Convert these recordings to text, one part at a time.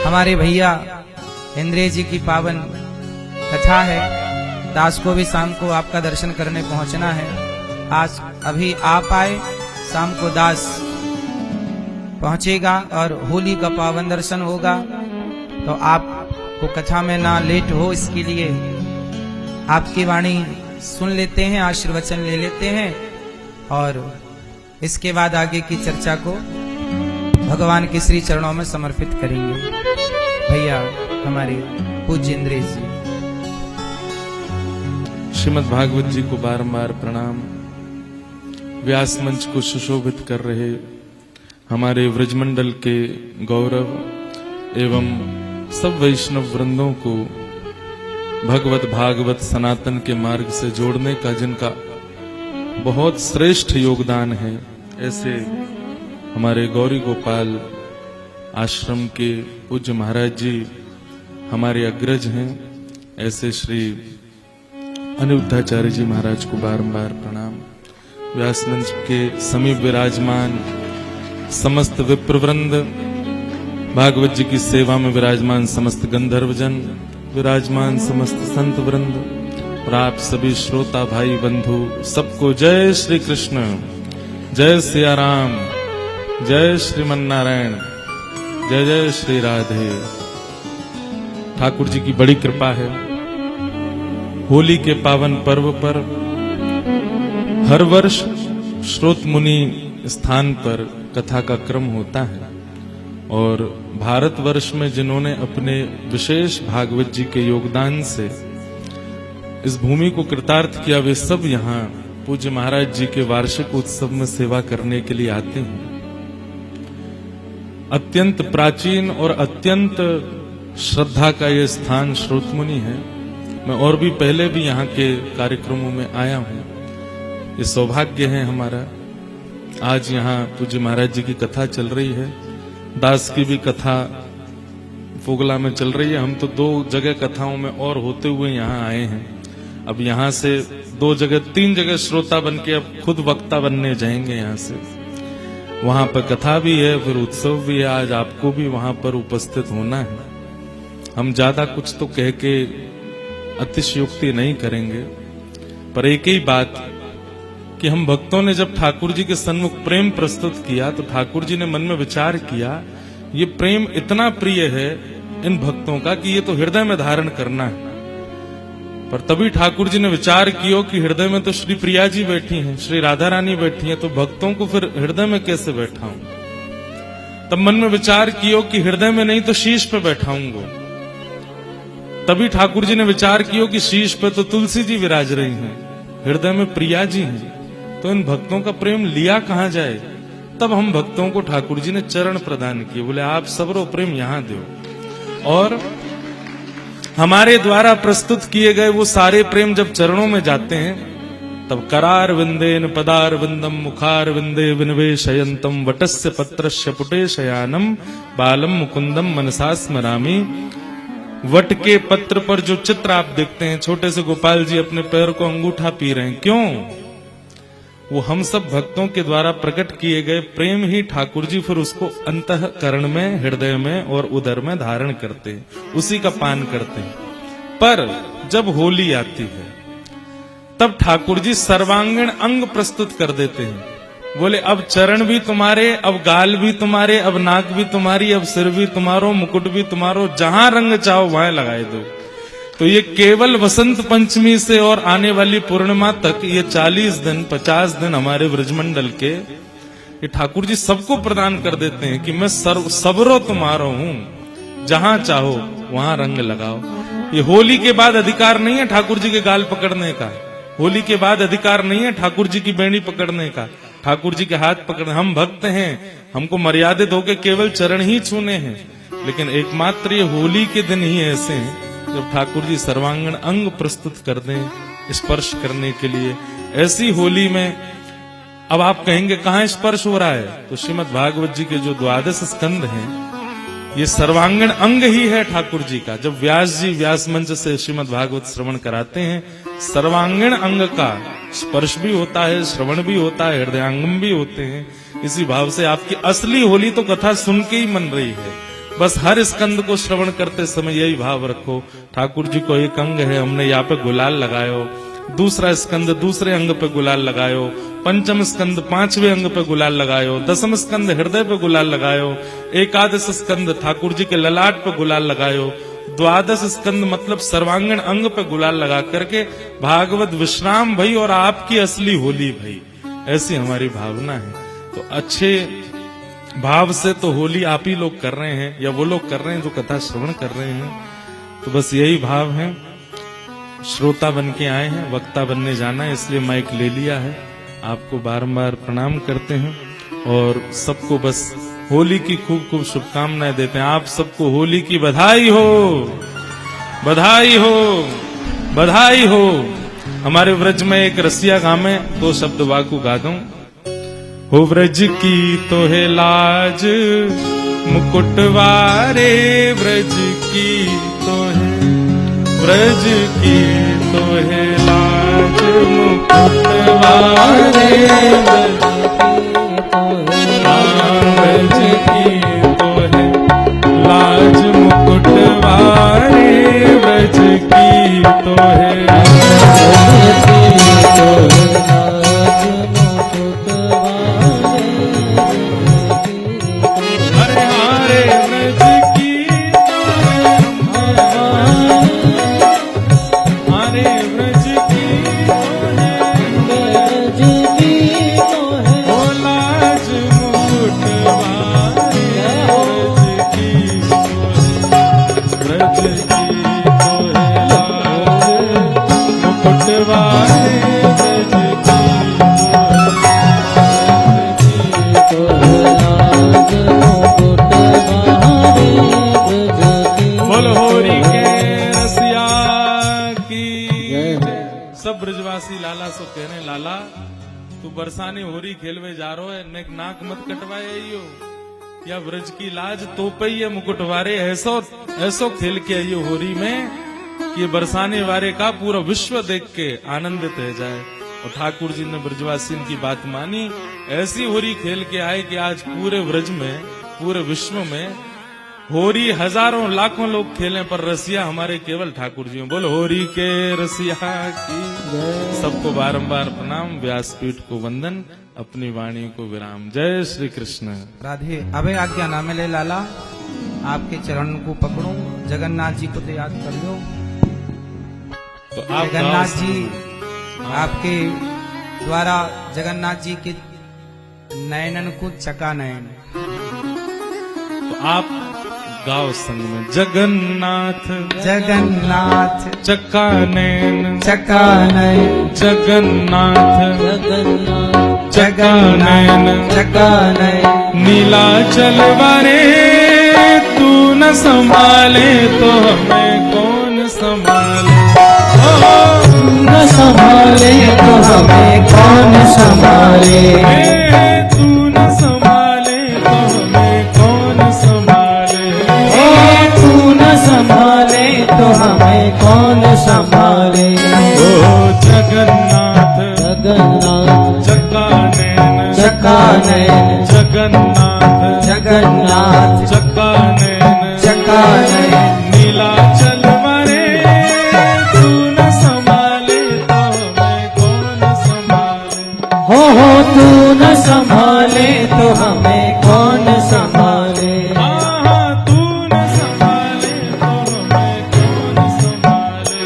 हमारे भैया इंद्रिय जी की पावन कथा है। दास को भी शाम को आपका दर्शन करने पहुंचना है। आज अभी आप आए, शाम को दास पहुंचेगा और होली का पावन दर्शन होगा। तो आपको कथा में ना लेट हो, इसके लिए आपकी वाणी सुन लेते हैं, आशीर्वचन ले लेते हैं और इसके बाद आगे की चर्चा को भगवान के श्री चरणों में समर्पित करेंगे। भैया हमारे पूज्य इंद्रिय जी। श्रीमद् भागवत जी को बारंबार प्रणाम। व्यास मंच को सुशोभित कर रहे हमारे व्रजमंडल के गौरव एवं सब वैष्णव वृंदों को भगवत भागवत सनातन के मार्ग से जोड़ने का जिनका बहुत श्रेष्ठ योगदान है, ऐसे हमारे गौरी गोपाल आश्रम के पूज्य महाराज जी हमारे अग्रज हैं। ऐसे श्री अनिरुद्धाचार्य जी महाराज को बारंबार प्रणाम। व्यास मंच के समीप विराजमान समस्त विप्रवृंद, भागवत जी की सेवा में विराजमान समस्त गंधर्वजन, विराजमान समस्त संत वृंद और आप सभी श्रोता भाई बंधु, सबको जय श्री कृष्ण, जय सिया राम, जय श्रीमन नारायण, जय जय श्री राधे। ठाकुर जी की बड़ी कृपा है। होली के पावन पर्व पर हर वर्ष श्रोत मुनि स्थान पर कथा का क्रम होता है और भारतवर्ष में जिन्होंने अपने विशेष भागवत जी के योगदान से इस भूमि को कृतार्थ किया, वे सब यहाँ पूज्य महाराज जी के वार्षिक उत्सव में सेवा करने के लिए आते हैं। अत्यंत प्राचीन और अत्यंत श्रद्धा का ये स्थान श्रोतमुनि है। मैं और भी पहले भी यहाँ के कार्यक्रमों में आया हूँ। ये सौभाग्य है हमारा। आज यहाँ पूज्य महाराज जी की कथा चल रही है, दास की भी कथा फोगला में चल रही है। हम तो 2 जगह कथाओं में और होते हुए यहाँ आए हैं। अब यहाँ से 2 जगह 3 जगह श्रोता बन के अब खुद वक्ता बनने जाएंगे। यहाँ से वहां पर कथा भी है, फिर उत्सव भी है। आज आपको भी वहां पर उपस्थित होना है। हम ज्यादा कुछ तो कह के अतिशयोक्ति नहीं करेंगे, पर एक ही बात कि हम भक्तों ने जब ठाकुर जी के सन्मुख प्रेम प्रस्तुत किया तो ठाकुर जी ने मन में विचार किया, ये प्रेम इतना प्रिय है इन भक्तों का कि ये तो हृदय में धारण करना है। पर तभी ठाकुर जी ने विचार किया कि हृदय में तो श्री प्रिया जी बैठी हैं, श्री राधा रानी बैठी हैं, तो भक्तों को फिर हृदय में कैसे बैठाऊं। तब मन में विचार किया कि हृदय में नहीं तो शीश पे बैठाऊंगा। तभी ठाकुर जी ने विचार किया कि शीश पे तो तुलसी जी विराज रही हैं, हृदय में प्रिया जी हैं, तो इन भक्तों का प्रेम लिया कहां जाए। तब हम भक्तों को ठाकुर जी ने चरण प्रदान किए, बोले आप सबरो प्रेम यहां दो। और हमारे द्वारा प्रस्तुत किए गए वो सारे प्रेम जब चरणों में जाते हैं, तब करार विंदेन पदार विंदम मुखार विंदे विनवेशयंतम वटस्य पत्रस्य पुटे शयानम बालम मुकुंदम मनसा स्मरामि। वट के पत्र पर जो चित्र आप देखते हैं, छोटे से गोपाल जी अपने पैर को अंगूठा पी रहे हैं, क्यों? वो हम सब भक्तों के द्वारा प्रकट किए गए प्रेम ही ठाकुर जी फिर उसको अंतःकरण में, हृदय में और उदर में धारण करते हैं, उसी का पान करते हैं। पर जब होली आती है तब ठाकुर जी सर्वांगीण अंग प्रस्तुत कर देते हैं। बोले अब चरण भी तुम्हारे, अब गाल भी तुम्हारे, अब नाक भी तुम्हारी, अब सिर भी तुम्हारो, मुकुट भी तुम्हारो, जहां रंग चाहो वहां लगाए दो। तो ये केवल वसंत पंचमी से और आने वाली पूर्णिमा तक ये 40 दिन 50 दिन हमारे व्रजमंडल के ये ठाकुर जी सबको प्रदान कर देते हैं कि मैं सबरो तुम्हारा हूं, जहां चाहो वहां रंग लगाओ। ये होली के बाद अधिकार नहीं है ठाकुर जी के गाल पकड़ने का, होली के बाद अधिकार नहीं है ठाकुर जी की बेणी पकड़ने का, ठाकुर जी के हाथ पकड़ने। हम भक्त हैं, हमको मर्यादित होकर केवल चरण ही छूने हैं, लेकिन एकमात्र ये होली के दिन ही ऐसे हैं जब ठाकुर जी सर्वांगीण अंग प्रस्तुत कर दें स्पर्श करने के लिए। ऐसी होली में अब आप कहेंगे कहां स्पर्श हो रहा है, तो श्रीमद् भागवत जी के जो 12 स्कंद हैं, ये सर्वांगीण अंग ही है ठाकुर जी का। जब व्यास जी व्यास मंच से श्रीमद् भागवत श्रवण कराते हैं, सर्वांगीण अंग का स्पर्श भी होता है, श्रवण भी होता है, हृदयांगम भी होते हैं। इसी भाव से आपकी असली होली तो कथा सुन के ही मन रही है। बस हर स्कंद को श्रवण करते समय यही भाव रखो, ठाकुर जी को एक अंग है, हमने यहाँ पे गुलाल लगायो, दूसरा स्कंद दूसरे अंग पे गुलाल लगायो, पंचम स्कंद पांचवें अंग पे गुलाल लगायो, दसम स्कंद हृदय पे गुलाल लगायो, एकादश स्कंद ठाकुर जी के ललाट पे गुलाल लगायो, द्वादश स्कंद मतलब सर्वांगीण अंग पे गुलाल लगा करके भागवत विश्राम भई और आपकी असली होली भई, ऐसी हमारी भावना है। तो अच्छे भाव से तो होली आप ही लोग कर रहे हैं, या वो लोग कर रहे हैं जो कथा श्रवण कर रहे हैं। तो बस यही भाव है, श्रोता बन के आए हैं, वक्ता बनने जाना है, इसलिए माइक ले लिया है। आपको बारंबार प्रणाम करते हैं और सबको बस होली की खूब खूब शुभकामनाएं देते हैं। आप सबको होली की बधाई हो, बधाई हो, बधाई हो। हमारे व्रज में एक रसिया गामे, 2 शब्द वाकु गा दूं। हो व्रज की तो है लाज मुकुटवारे, व्रज की तो है, व्रज की तो है लाज मुकुटवारे, व्रज की तो है लाज मुकुटवारे, व्रज की तो है, हरे हरे व्रज की हरे व्रज की ओ लाज मुकुटवारे, व्रज की व्रज की तो है लाज मुकुटवारे, व्रज बोलो होरी के रसिया की। सब ब्रजवासी लाला सो कहने, लाला तू बरसाने होरी खेलवे जा रो है, नेक नाक मत कटवाए आइयो, या व्रज की लाज तो पई है मुकुटवारे, ऐसो ऐसो खेल के आइयो होरी में कि बरसाने वारे का पूरा विश्व देख के आनंदित रह जाए। और ठाकुर जी ने ब्रजवासी की बात मानी, ऐसी होरी खेल के आए कि आज पूरे व्रज में, पूरे विश्व में होरी हजारों लाखों लोग खेलें, पर रसिया हमारे केवल ठाकुर जी हैं। बोलो होरी के रसिया की। सबको बारंबार प्रणाम, व्यासपीठ को वंदन, अपनी वाणी को विराम। जय श्री कृष्ण। राधे। अबे आज्ञा ना मिले लाला, आपके चरण को पकड़ूं, जगन्नाथ जी को तो याद कर लो। तो आप जगन्नाथ जी, आपके द्वारा जगन्नाथ जी के नयनन को चका नयन। तो आप गाओ संग में, जगन्नाथ जगन्नाथ चका नैन, चका नयन, जगन्नाथ चका नयन, चका नयन। नीला चलवारे तू न संभाले तो हमें कौन संभाले, न संभाले तो हमें कौन संभाले, तू न संभाले तो हमें कौन संभाले, तू न संभाले तो हमें कौन संभाले। ओ जगन्नाथ जगन्नाथ चका नैन, चका नयन, जगन्नाथ जगन्नाथ चका नैन, चका नयन। नीला चलवारे तू न संभाले तो हमें कौन संभाले, हो तू न संभाले तो हमें कौन संभाले, हाँ तू न संभाले तो हमें कौन संभाले,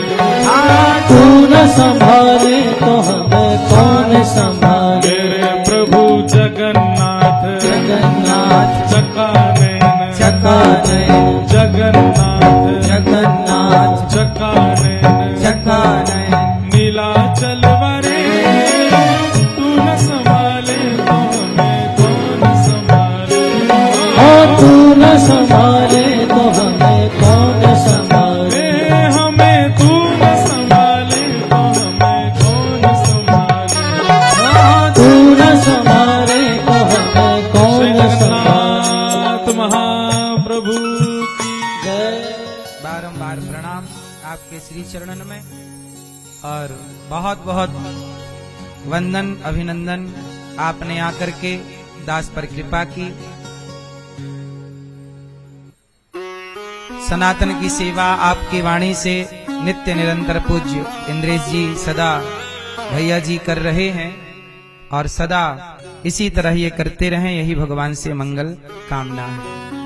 तू न संभाले तो हमें कौन संभाले। मेरे प्रभु जगन्नाथ जगन्नाथ चका नैन, चका नयन, जगन्नाथ जगन्नाथ चका नैन, चका नयन। नीला चलवारे तू न संभाले तो हमें कौन संभाले, तू न संभाले तो हमें कौन संभाले, हमें तू न संभाले तो हमें कौन संभाले, तू न संभाले तो हमें कौन संभाले। जगन्नाथ महाप्रभु की जय। बारंबार प्रणाम आपके श्री चरणन में, और बहुत बहुत वंदन अभिनंदन। आपने आकर के दास पर कृपा की। सनातन की सेवा आपकी वाणी से नित्य निरंतर पूज्य इंद्रेश जी सदा भैया जी कर रहे हैं और सदा इसी तरह ये करते रहें, यही भगवान से मंगल कामना है।